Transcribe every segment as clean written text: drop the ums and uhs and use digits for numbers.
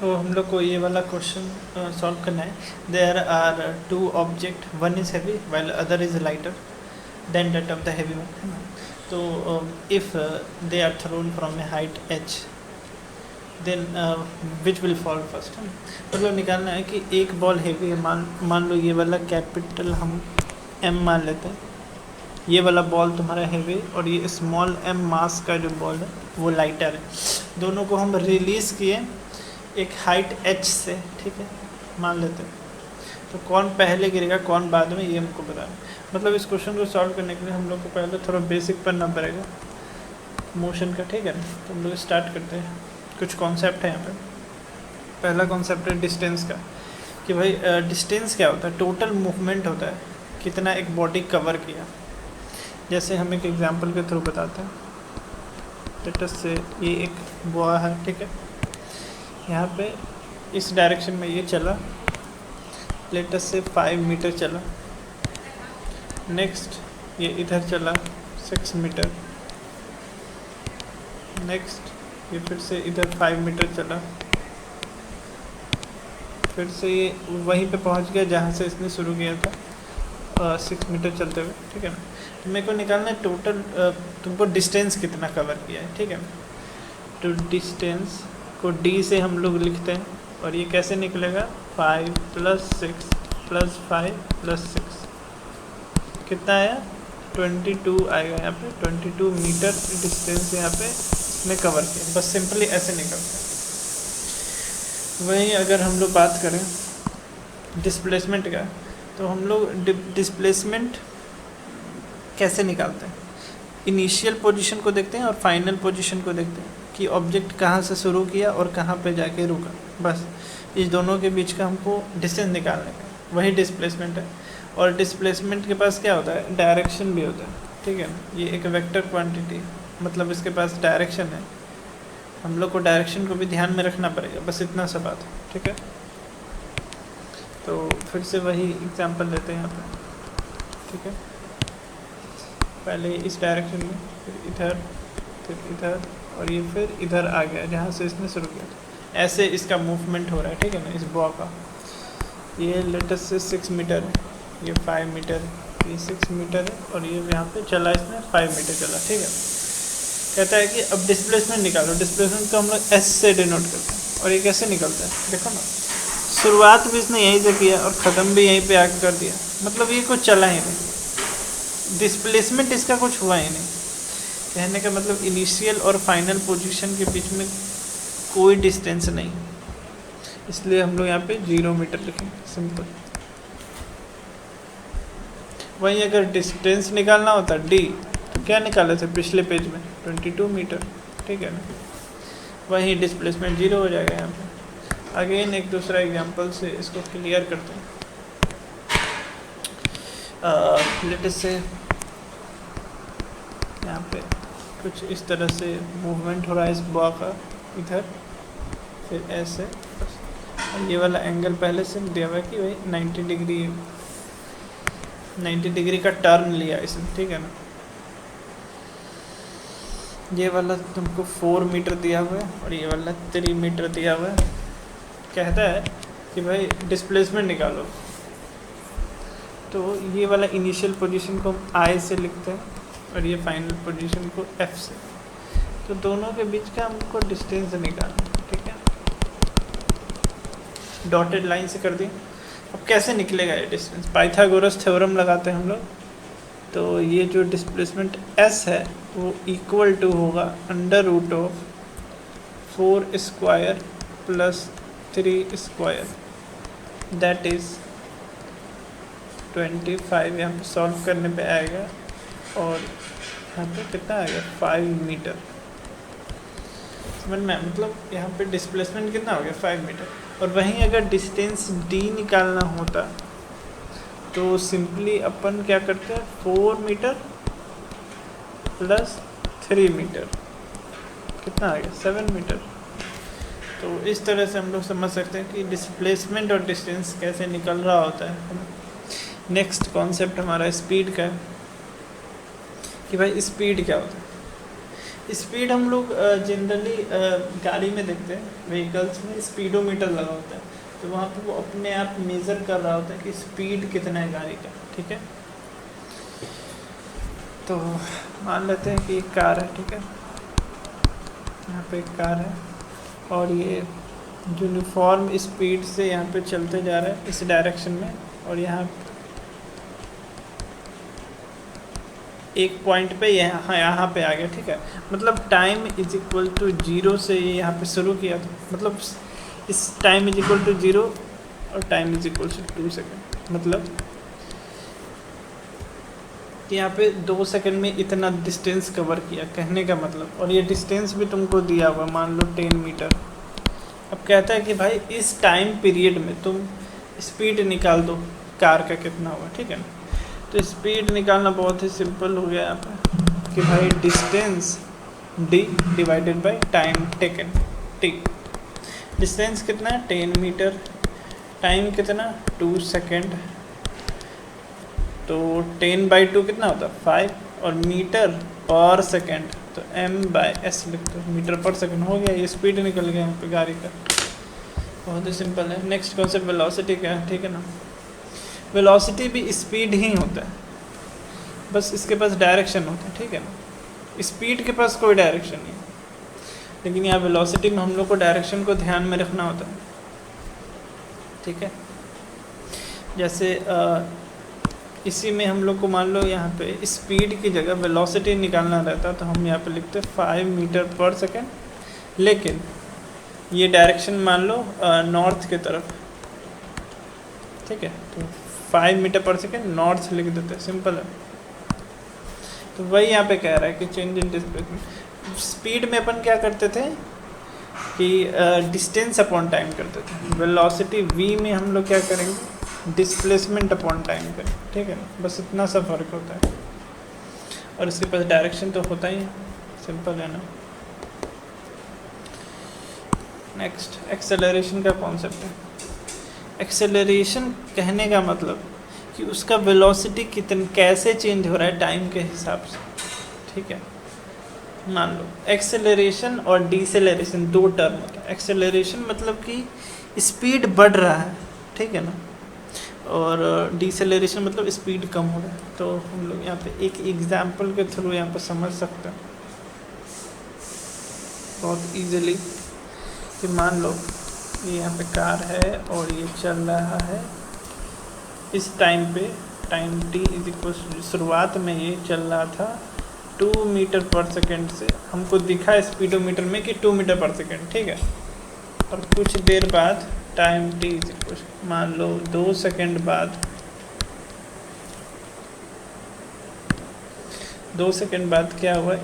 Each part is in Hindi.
तो हम लोग को ये वाला क्वेश्चन सॉल्व करना है. There are two object, one is heavy while other is lighter than that of the heavy one, है ना. तो if they are thrown from a height h, then which will fall first, है ना. मतलब निकालना है कि एक बॉल हैवी है, मान लो ये वाला कैपिटल हम m मान लेते हैं. ये वाला बॉल तुम्हारा हैवी और ये स्मॉल m मास का जो बॉल है वो लाइटर है. दोनों को हम रिलीज़ किए एक हाइट h से, ठीक है, मान लेते हैं. तो कौन पहले गिरेगा कौन बाद में, ये हमको बताना. मतलब इस क्वेश्चन को सॉल्व करने के लिए हम लोग को पहले थोड़ा बेसिक पढ़ना पड़ेगा मोशन का, ठीक है ना. तो हम लोग स्टार्ट करते हैं. कुछ कॉन्सेप्ट है यहाँ पे. पहला कॉन्सेप्ट है डिस्टेंस का, कि भाई डिस्टेंस क्या होता है. टोटल मूवमेंट होता है, कितना एक बॉडी कवर किया. जैसे हम एक एग्जांपल के थ्रू बताते हैं. लेटस से ये एक बुआ है, ठीक है, यहाँ पे इस डायरेक्शन में ये चला, लेटस से 5 मीटर चला. नेक्स्ट ये इधर चला 6 मीटर. नेक्स्ट ये फिर से इधर 5 मीटर चला. फिर से ये वहीं पे पहुंच गया जहाँ से इसने शुरू किया था 6 मीटर चलते हुए, ठीक है ना. तो मेरे को निकालना है टोटल तुमको डिस्टेंस कितना कवर किया है, ठीक है ना. तो डिस्टेंस को d से हम लोग लिखते हैं और ये कैसे निकलेगा 5 + 6 + 5 + 6 कितना आया 22 आएगा. यहाँ पे 22 मीटर डिस्टेंस यहाँ पे इसने कवर किया. बस सिंपली ऐसे निकलता है. वहीं अगर हम लोग बात करें डिस्प्लेसमेंट का, तो हम लोग डिस्प्लेसमेंट कैसे निकालते हैं. इनिशियल पोजीशन को देखते हैं और फाइनल पोजीशन को देखते हैं कि ऑब्जेक्ट कहाँ से शुरू किया और कहाँ पे जाके रुका. बस इस दोनों के बीच का हमको डिस्टेंस निकालने का, वही डिस्प्लेसमेंट है. और डिस्प्लेसमेंट के पास क्या होता है, डायरेक्शन भी होता है, ठीक है ना. ये एक वेक्टर क्वांटिटी, मतलब इसके पास डायरेक्शन है. हम लोग को डायरेक्शन को भी ध्यान में रखना पड़ेगा. बस इतना सा बात है, ठीक है. तो फिर से वही एग्जांपल लेते हैं यहाँ पे, ठीक है. पहले इस डायरेक्शन में, फिर इधर और ये फिर इधर आ गया जहाँ से इसने शुरू किया था. ऐसे इसका मूवमेंट हो रहा है, ठीक है ना, इस बॉल का. ये लेटेस्ट से 6 मीटर है, ये 5 मीटर है, ये 6 मीटर है और ये यहाँ पे चला इसमें 5 मीटर चला, ठीक है. कहता है कि अब डिस्प्लेसमेंट निकालो. डिस्प्लेसमेंट को हम लोग एस से डिनोट करते हैं. और ये कैसे निकलता है, देखो ना, शुरुआत भी इसने यहीं से किया और ख़त्म भी यहीं पे आकर कर दिया. मतलब ये कुछ चला ही नहीं, डिस्प्लेसमेंट इसका कुछ हुआ ही नहीं. कहने का मतलब इनिशियल और फाइनल पोजीशन के बीच में कोई डिस्टेंस नहीं, इसलिए हम लोग यहाँ पे 0 मीटर लिखेंगे, सिंपल. वहीं अगर डिस्टेंस निकालना होता d, तो क्या निकाले थे पिछले पेज में 22 मीटर, ठीक है ना. वहीं डिस्प्लेसमेंट 0 हो जाएगा यहाँ पे. अगेन एक दूसरा एग्जांपल से इसको क्लियर करते हैं. लेटेस्ट से यहाँ पे कुछ इस तरह से मूवमेंट हो रहा है इस बॉल का, इधर फिर ऐसे. और ये वाला एंगल पहले से दिया हुआ है कि भाई 90 डिग्री का टर्न लिया इसने, ठीक है ना. ये वाला तुमको 4 मीटर दिया हुआ है और ये वाला 3 मीटर दिया हुआ है. कहता है कि भाई डिस्प्लेसमेंट निकालो. तो ये वाला इनिशियल पोजीशन को हम I से लिखते हैं और ये फाइनल पोजीशन को F से. तो दोनों के बीच का हमको डिस्टेंस निकालना, ठीक है. डॉटेड लाइन से कर दी. अब कैसे निकलेगा ये डिस्टेंस, पाइथागोरस थ्योरम लगाते हैं हम लोग. तो ये जो डिस्प्लेसमेंट S है वो इक्वल टू होगा √4² + 3 स्क्वायर, दैट इज़ 25. यहाँ पे सॉल्व करने पे आएगा और यहाँ पे कितना आएगा 5 मीटर. समझ में, मतलब यहाँ पे डिस्प्लेसमेंट कितना हो गया 5 मीटर. और वहीं अगर डिस्टेंस d निकालना होता तो सिंपली अपन क्या करते हैं 4 मीटर + 3 मीटर, कितना आ गया 7 मीटर. तो इस तरह से हम लोग समझ सकते हैं कि डिस्प्लेसमेंट और डिस्टेंस कैसे निकल रहा होता है. नेक्स्ट कॉन्सेप्ट हमारा स्पीड का है कि भाई स्पीड क्या होता है. स्पीड हम लोग जनरली गाड़ी में देखते हैं, व्हीकल्स में स्पीडोमीटर लगा होता है, तो वहाँ पे वो अपने आप मेज़र कर रहा होता है कि स्पीड कितना है गाड़ी का, ठीक है। तो मान लेते हैं कि एक कार है, ठीक है, यहाँ पे एक कार है और ये यूनिफॉर्म स्पीड से यहाँ पे चलते जा रहा है इस डायरेक्शन में, और यहाँ एक पॉइंट पे यहाँ पे आ गया, ठीक है। मतलब टाइम इज इक्वल टू 0 से ये यहाँ पे शुरू किया था, मतलब इस टाइम इज इक्वल टू 0 और time is equal to 2 second, मतलब कि यहाँ पे 2 सेकंड में इतना डिस्टेंस कवर किया, कहने का मतलब। और ये डिस्टेंस भी तुमको दिया हुआ, मान लो 10 मीटर। अब कहता है कि भाई इस टाइम पीरियड में तुम स्पीड निकाल दो कार का कितना हुआ, ठीक है ना। तो स्पीड निकालना बहुत ही सिंपल हो गया यहाँ पे कि भाई distance d divided by time taken t। Distance कितना है 10 मीटर, टाइम कितना 2 सेकेंड, तो 10/2 कितना होता है 5, और मीटर पर सेकेंड तो m/s लिख दो, मीटर पर सेकेंड हो गया। ये स्पीड निकल गया यहाँ पे गाड़ी का, बहुत ही सिंपल है। नेक्स्ट कॉन्सेप्ट वेलोसिटी का है, ठीक है ना। वेलोसिटी भी स्पीड ही होता है, बस इसके पास डायरेक्शन होता है, ठीक है ना। स्पीड के पास कोई डायरेक्शन नहीं है, लेकिन यहाँ वेलोसिटी में हम लोग को डायरेक्शन को ध्यान में रखना होता है, ठीक है। जैसे इसी में हम लोग को मान लो यहाँ पे स्पीड की जगह वेलोसिटी निकालना रहता है, तो हम यहाँ पे लिखते हैं 5 मीटर पर सेकेंड, लेकिन ये डायरेक्शन मान लो नॉर्थ की तरफ, ठीक है, तो 5 मीटर पर सेकेंड नॉर्थ लिख देते हैं, सिंपल है। तो वही यहाँ पे कह रहा है कि चेंज इन डिस्प्लेसमेंट। स्पीड में अपन क्या करते थे कि डिस्टेंस अपॉन टाइम करते थे, वेलोसिटी v में हम लोग क्या करेंगे डिस्प्लेसमेंट अपॉन टाइम करें, ठीक है ना। बस इतना सा फर्क होता है, और इसके पास डायरेक्शन तो होता ही है, सिंपल है ना। नेक्स्ट एक्सेलरेशन का कॉन्सेप्ट है। एक्सेलरेशन कहने का मतलब कि उसका वेलोसिटी कैसे चेंज हो रहा है टाइम के हिसाब से, ठीक है। मान लो एक्सेलरेशन और डिसेलरेशन दो टर्म होता है। एक्सेलरेशन मतलब कि स्पीड बढ़ रहा है, ठीक है ना, और डिसेलरेशन मतलब स्पीड कम हो रहा है। तो हम लोग यहाँ पे एक एग्जांपल के थ्रू यहाँ पे समझ सकते हैं बहुत इजीली कि मान लो ये यहाँ पे कार है और ये चल रहा है इस टाइम पे, टाइम t इज इक्वल, शुरुआत में ये चल रहा था 2 मीटर पर सेकेंड से, हमको दिखा स्पीडोमीटर में कि 2 मीटर पर सेकेंड, ठीक है। और कुछ देर बाद टाइम t इज इक्वल, मान लो 2 सेकेंड बाद, 2 सेकेंड बाद क्या हुआ,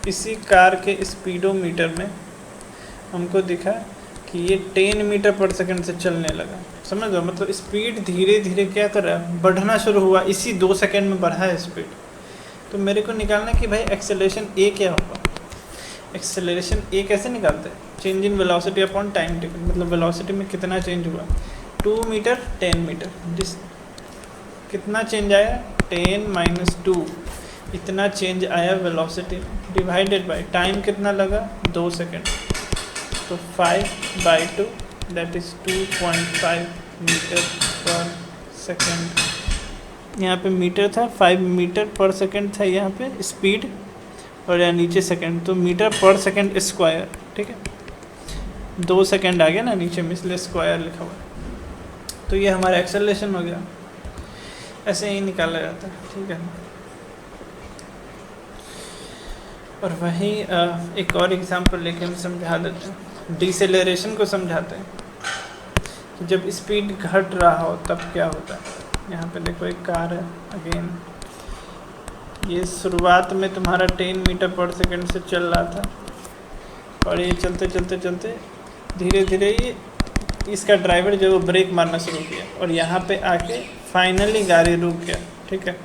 इसी कार के स्पीडोमीटर में हमको दिखा कि ये 10 मीटर पर सेकेंड से चलने लगा। समझ लो, मतलब स्पीड धीरे धीरे क्या कर रहा है, बढ़ना शुरू हुआ, इसी 2 सेकेंड में बढ़ा है स्पीड। तो मेरे को निकालना है कि भाई एक्सेलरेशन ए क्या होगा। एक्सेलरेशन ए कैसे निकालते हैं, change in velocity upon time taken, मतलब वेलोसिटी में कितना चेंज हुआ, 2 मीटर 10 मीटर, कितना चेंज आया 10 - 2, इतना चेंज आया वेलोसिटी, डिवाइडेड बाय टाइम कितना लगा 2 सेकेंड, तो 5/2 दैट इज़ 2.5 मीटर पर सेकेंड। यहाँ पे मीटर था, 5 मीटर पर सेकेंड था यहाँ पे स्पीड, और यहाँ नीचे सेकेंड, तो मीटर पर सेकेंड स्क्वायर, ठीक है। 2 सेकेंड आ गया ना नीचे में, इसलिए स्क्वायर लिखा हुआ है। तो ये हमारा एक्सेलरेशन हो गया, ऐसे ही निकाला जाता है, ठीक है। और वहीं एक और एग्जांपल लेके हम समझा देते हैं, डिसेलरेशन को समझाते हैं कि जब स्पीड घट रहा हो तब क्या होता है। यहाँ पे देखो एक कार है, अगेन ये शुरुआत में तुम्हारा 10 मीटर पर सेकेंड से चल रहा था, और ये चलते चलते चलते धीरे धीरे ये इसका ड्राइवर जो वो ब्रेक मारना शुरू किया, और यहाँ पे आके फाइनली गाड़ी रुक गया, ठीक है।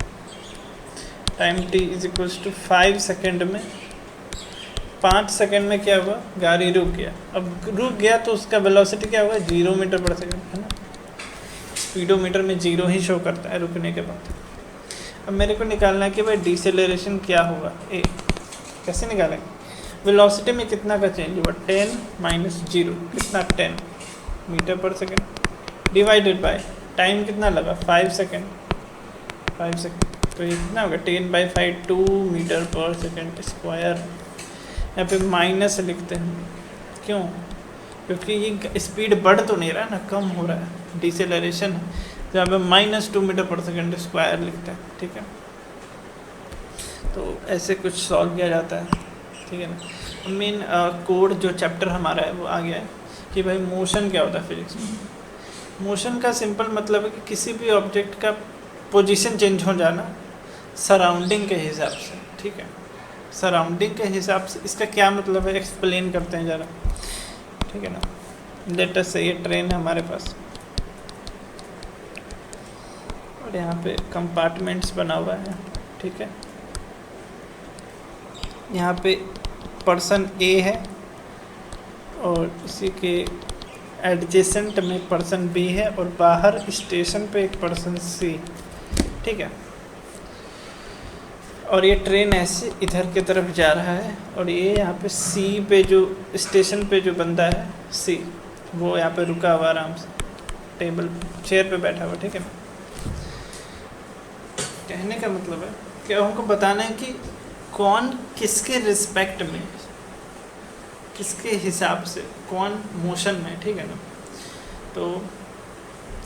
Time t is equals to 5 second में, 5 सेकेंड में क्या हुआ, गाड़ी रुक गया। अब रुक गया तो उसका वेलोसिटी क्या हुआ 0 मीटर पर सेकेंड, है ना। स्पीडोमीटर में 0 ही शो करता है रुकने के बाद। अब मेरे को निकालना है कि भाई डिसेलरेशन क्या होगा, ए कैसे निकालेंगे। वेलोसिटी में कितना का चेंज हुआ, 10 माइनस 0 कितना 10 मीटर पर सेकेंड डिवाइडेड बाय टाइम कितना लगा 5 सेकेंड, 5 सेकेंड तो ये कितना होगा 10/5 2 मीटर पर सेकेंड स्क्वायर। यहाँ पे माइनस लिखते हैं, क्यों? क्योंकि ये स्पीड बढ़ तो नहीं रहा ना, कम हो रहा है, डिसेलरेशन है, जहाँ पे -2 मीटर पर सेकेंड स्क्वायर लिखते हैं, ठीक है। तो ऐसे कुछ सॉल्व किया जाता है, ठीक है ना। मेन कोड जो चैप्टर हमारा है वो आ गया है कि भाई मोशन क्या होता है फिजिक्स में। मोशन का सिंपल मतलब है कि किसी भी ऑब्जेक्ट का पोजीशन चेंज हो जाना सराउंडिंग के हिसाब से, ठीक है। सराउंडिंग के हिसाब से इसका क्या मतलब है, एक्सप्लेन करते हैं ज़रा, ठीक है ना। लेट अस से ये ट्रेन है हमारे पास और यहाँ पे कंपार्टमेंट्स बना हुआ है, ठीक है। यहाँ पे पर्सन ए है और इसी के एडजेसेंट में पर्सन बी है और बाहर स्टेशन पे एक पर्सन सी, ठीक है। और ये ट्रेन ऐसे इधर की तरफ जा रहा है और ये यहाँ पे सी पे जो स्टेशन पे जो बंदा है सी, वो यहाँ पे रुका हुआ आराम से टेबल चेयर पे बैठा हुआ, ठीक है। कहने का मतलब है कि हमको बताना है कि कौन किसके रिस्पेक्ट में, किसके हिसाब से कौन मोशन में, ठीक है ना। तो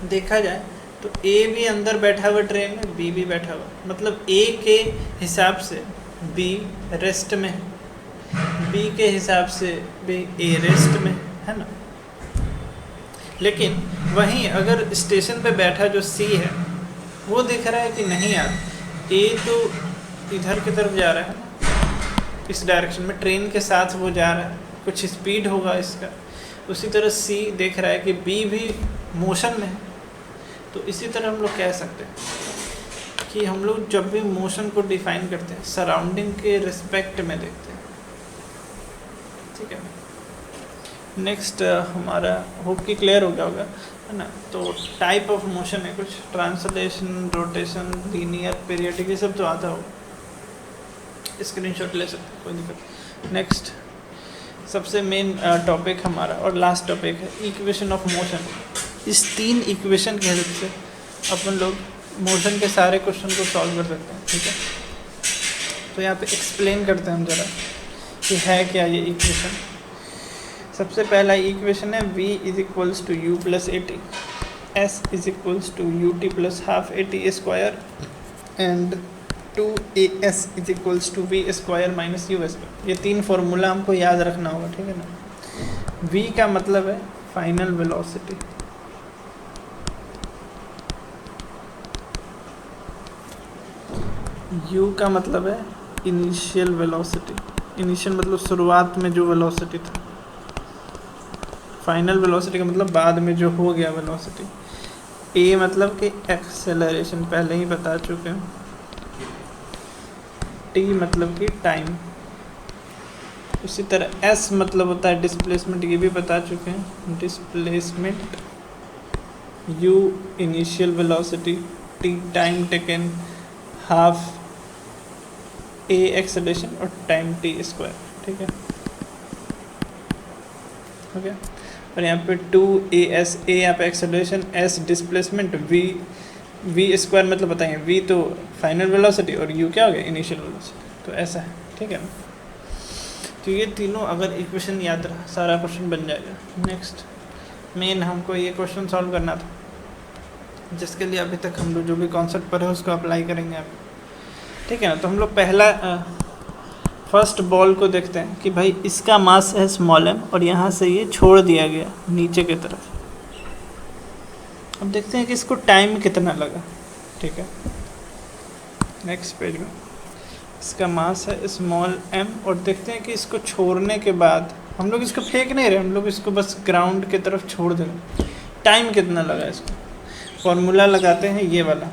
देखा जाए तो ए भी अंदर बैठा हुआ ट्रेन में, बी भी बैठा हुआ, मतलब ए के हिसाब से बी रेस्ट में है, बी के हिसाब से भी ए रेस्ट में है ना। लेकिन वहीं अगर स्टेशन पे बैठा जो सी है वो दिख रहा है कि नहीं यार, ए तो इधर की तरफ जा रहा है ना, इस डायरेक्शन में ट्रेन के साथ वो जा रहा है, कुछ स्पीड होगा इसका। उसी तरह सी देख रहा है कि बी भी मोशन में है। तो इसी तरह हम लोग कह सकते हैं कि हम लोग जब भी मोशन को डिफाइन करते हैं सराउंडिंग के रिस्पेक्ट में देखते हैं, ठीक है। नेक्स्ट हमारा होप कि क्लियर हो गया होगा, है ना। तो टाइप ऑफ मोशन है कुछ, ट्रांसलेशन, रोटेशन, लीनियर, पीरियडिक, ये सब तो आता होगा, स्क्रीनशॉट ले सकते हैं, कोई दिक्कत। नेक्स्ट सबसे मेन टॉपिक हमारा और लास्ट टॉपिक है इक्वेशन ऑफ मोशन। इस 3 इक्वेशन की हेल्प से अपन लोग मोशन के सारे क्वेश्चन को सॉल्व कर सकते हैं, ठीक है। तो यहाँ पे एक्सप्लेन करते हैं हम ज़रा कि है क्या ये इक्वेशन। सबसे पहला इक्वेशन है v = u + at, s = ut + ½ at square and 2as = v² - us। ये 3 फार्मूला हमको याद रखना होगा, ठीक है ना। v का मतलब है फाइनल वेलोसिटी, u का मतलब है इनिशियल वेलोसिटी, इनिशियल मतलब शुरुआत में जो वेलोसिटी था, फाइनल वेलोसिटी का मतलब बाद में जो हो गया वेलोसिटी। a मतलब कि एक्सेलरेशन, पहले ही बता चुके हैं। t मतलब कि टाइम। उसी तरह s मतलब होता है डिस्प्लेसमेंट, ये भी बता चुके हैं, displacement. u initial velocity, t time taken, half a acceleration और टाइम t², ठीक है। ओके और यहाँ पे 2as, a यहाँ पे एक्सेलरेशन, s डिस्प्लेसमेंट, v² मतलब बताएंगे, v तो फाइनल वेलोसिटी और u क्या हो गया इनिशियल वेलोसिटी। तो ऐसा है, ठीक है ना। तो ये तीनों अगर इक्वेशन याद रहा सारा क्वेश्चन बन जाएगा। नेक्स्ट मेन हमको ये क्वेश्चन सॉल्व करना था, जिसके लिए अभी तक हम लोग जो भी कॉन्सेप्ट पर है उसको अप्लाई करेंगे आप, ठीक है ना। तो हम लोग पहला फर्स्ट बॉल को देखते हैं कि भाई इसका मास है स्मॉल m और यहाँ से ये छोड़ दिया गया नीचे की तरफ। अब देखते हैं कि इसको टाइम कितना लगा, ठीक है। नेक्स्ट पेज में इसका मास है स्मॉल m और देखते हैं कि इसको छोड़ने के बाद हम लोग इसको फेंक नहीं रहे, हम लोग इसको बस ग्राउंड की तरफ छोड़ दे रहे। टाइम कितना लगा इसको, फॉर्मूला लगाते हैं ये वाला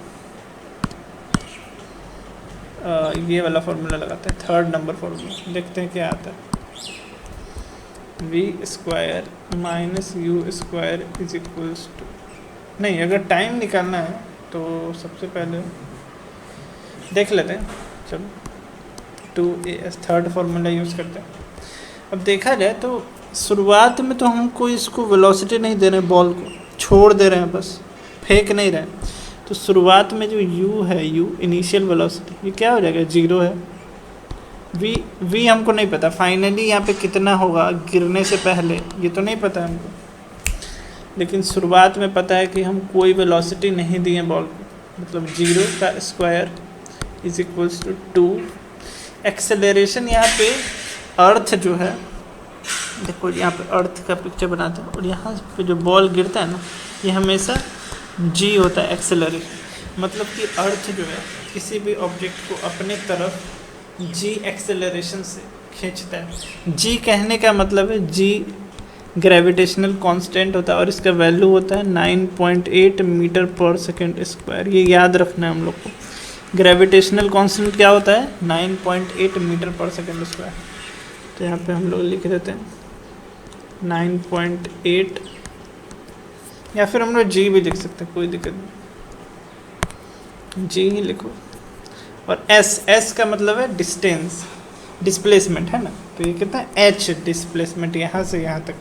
फार्मूला लगाते हैं, 3rd नंबर फार्मूला। देखते हैं क्या आता है, v² - u² नहीं, अगर टाइम निकालना है तो सबसे पहले देख लेते हैं, चलो 2as 3rd फार्मूला यूज़ करते हैं। अब देखा जाए तो शुरुआत में तो हमको इसको वेलोसिटी नहीं दे रहे हैं, बॉल को छोड़ दे रहे हैं, बस फेंक नहीं रहे हैं। तो शुरुआत में जो u है, u इनिशियल वेलोसिटी, ये क्या हो जाएगा, 0 है। v हमको नहीं पता फाइनली यहाँ पे कितना होगा गिरने से पहले, ये तो नहीं पता हमको, लेकिन शुरुआत में पता है कि हम कोई वेलोसिटी नहीं दिए बॉल को, मतलब 0 का square is equals to 2। Acceleration यहाँ पे अर्थ जो है, देखो यहाँ पे अर्थ का पिक्चर बनाते हैं और यहाँ पे जो बॉल गिरता है ना, ये हमेशा g होता है एक्सेलरेशन, मतलब कि अर्थ जो है किसी भी ऑब्जेक्ट को अपने तरफ g एक्सेलरेशन से खींचता है। g कहने का मतलब है g ग्रेविटेशनल कांस्टेंट होता है और इसका वैल्यू होता है 9.8 मीटर पर सेकेंड स्क्वायर। ये याद रखना है हम लोग को, ग्रेविटेशनल कांस्टेंट क्या होता है, 9.8 मीटर पर सेकेंड स्क्वायर। तो यहाँ पे हम लोग लिख देते हैं 9.8, या फिर हम लोग g भी लिख सकते हैं, कोई दिक्कत नहीं, g ही लिखो। और s का मतलब है डिस्टेंस, डिस्प्लेसमेंट है ना, तो ये कितना है h डिस्प्लेसमेंट यहाँ से यहाँ तक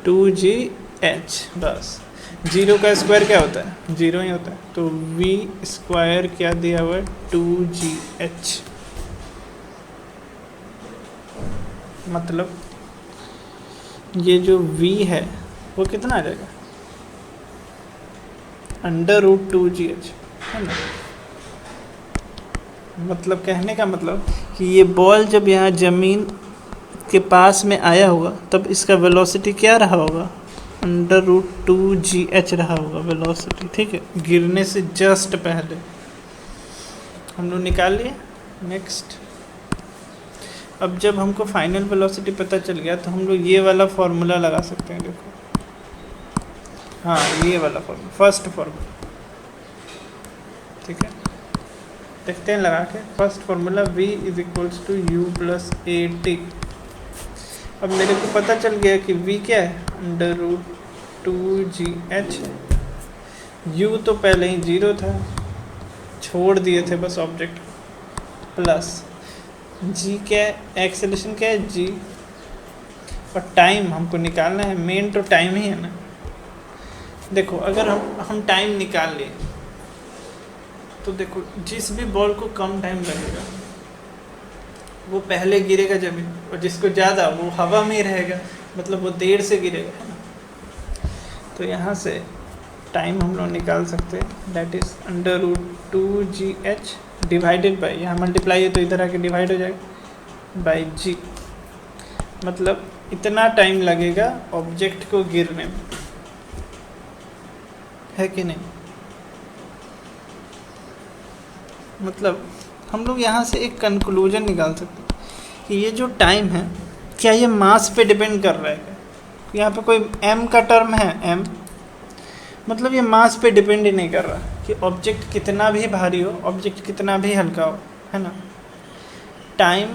2gh, बस 0 का स्क्वायर क्या होता है, 0 ही होता है, तो v स्क्वायर क्या दिया हुआ है 2gh, मतलब ये जो v है वो कितना आ जाएगा, √2gh है ना। मतलब कहने का मतलब कि ये बॉल जब यहाँ ज़मीन के पास में आया होगा तब इसका वेलोसिटी क्या रहा होगा, √2gh रहा होगा वेलोसिटी, ठीक है, गिरने से जस्ट पहले। हम लोग निकाल लिए। नेक्स्ट, अब जब हमको फाइनल वेलोसिटी पता चल गया तो हम लोग ये वाला फॉर्मूला लगा सकते हैं, देखो, हाँ ये वाला फॉर्मूला, फर्स्ट फॉर्मूला, ठीक है, देखते हैं लगा के। First formula v is equals to u plus at। अब मेरे को पता चल गया कि v क्या है, √2gh। u तो पहले ही 0 था, छोड़ दिए थे बस ऑब्जेक्ट, प्लस g क्या है, एक्सेलरेशन क्या है g, और टाइम हमको निकालना है, मेन तो टाइम ही है ना। देखो अगर हम टाइम निकाल लिए तो देखो जिस भी बॉल को कम टाइम लगेगा वो पहले गिरेगा जमीन, और जिसको ज़्यादा वो हवा में ही रहेगा, मतलब वो देर से गिरेगा, है ना। तो यहाँ से टाइम हम लोग निकाल सकते हैं, that is √2gh divided by, यहाँ मल्टीप्लाई है तो इधर आके डिवाइड हो जाएगा बाई g, मतलब इतना टाइम लगेगा ऑब्जेक्ट को गिरने में, है कि नहीं। मतलब हम लोग यहाँ से एक कंक्लूजन निकाल सकते हैं कि ये जो टाइम है क्या ये मास पे डिपेंड कर रहा है क्या, यहाँ पे कोई m का टर्म है, m मतलब ये मास पे डिपेंड ही नहीं कर रहा कि ऑब्जेक्ट कितना भी भारी हो, ऑब्जेक्ट कितना भी हल्का हो, है ना। टाइम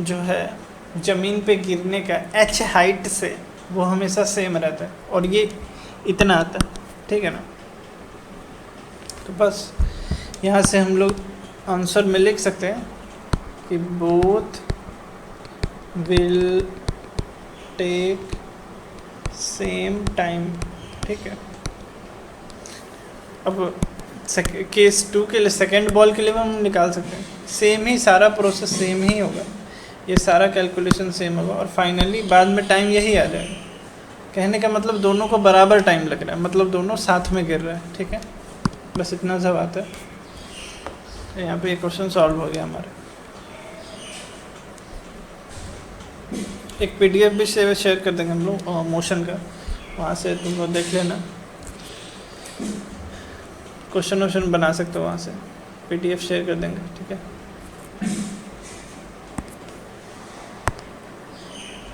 जो है ज़मीन पे गिरने का h हाइट से वो हमेशा सेम रहता है और ये इतना आता है, ठीक है ना। तो बस यहाँ से हम लोग आंसर में लिख सकते हैं कि both will take same time, ठीक है। अब केस 2 के लिए, सेकेंड बॉल के लिए हम निकाल सकते हैं, सेम ही सारा प्रोसेस सेम ही होगा, ये सारा कैलकुलेशन सेम होगा और फाइनली बाद में टाइम यही आ जाएगा। कहने का मतलब दोनों को बराबर टाइम लग रहा है, मतलब दोनों साथ में गिर रहा है, ठीक है। बस इतना सा बात है। यहाँ पे क्वेश्चन सॉल्व हो गया हमारा। एक PDF भी शेयर कर देंगे हम लोग मोशन का, वहाँ से तुम लोग देख लेना, क्वेश्चन वोश्चन बना सकते हो, वहाँ से PDF शेयर कर देंगे, ठीक है।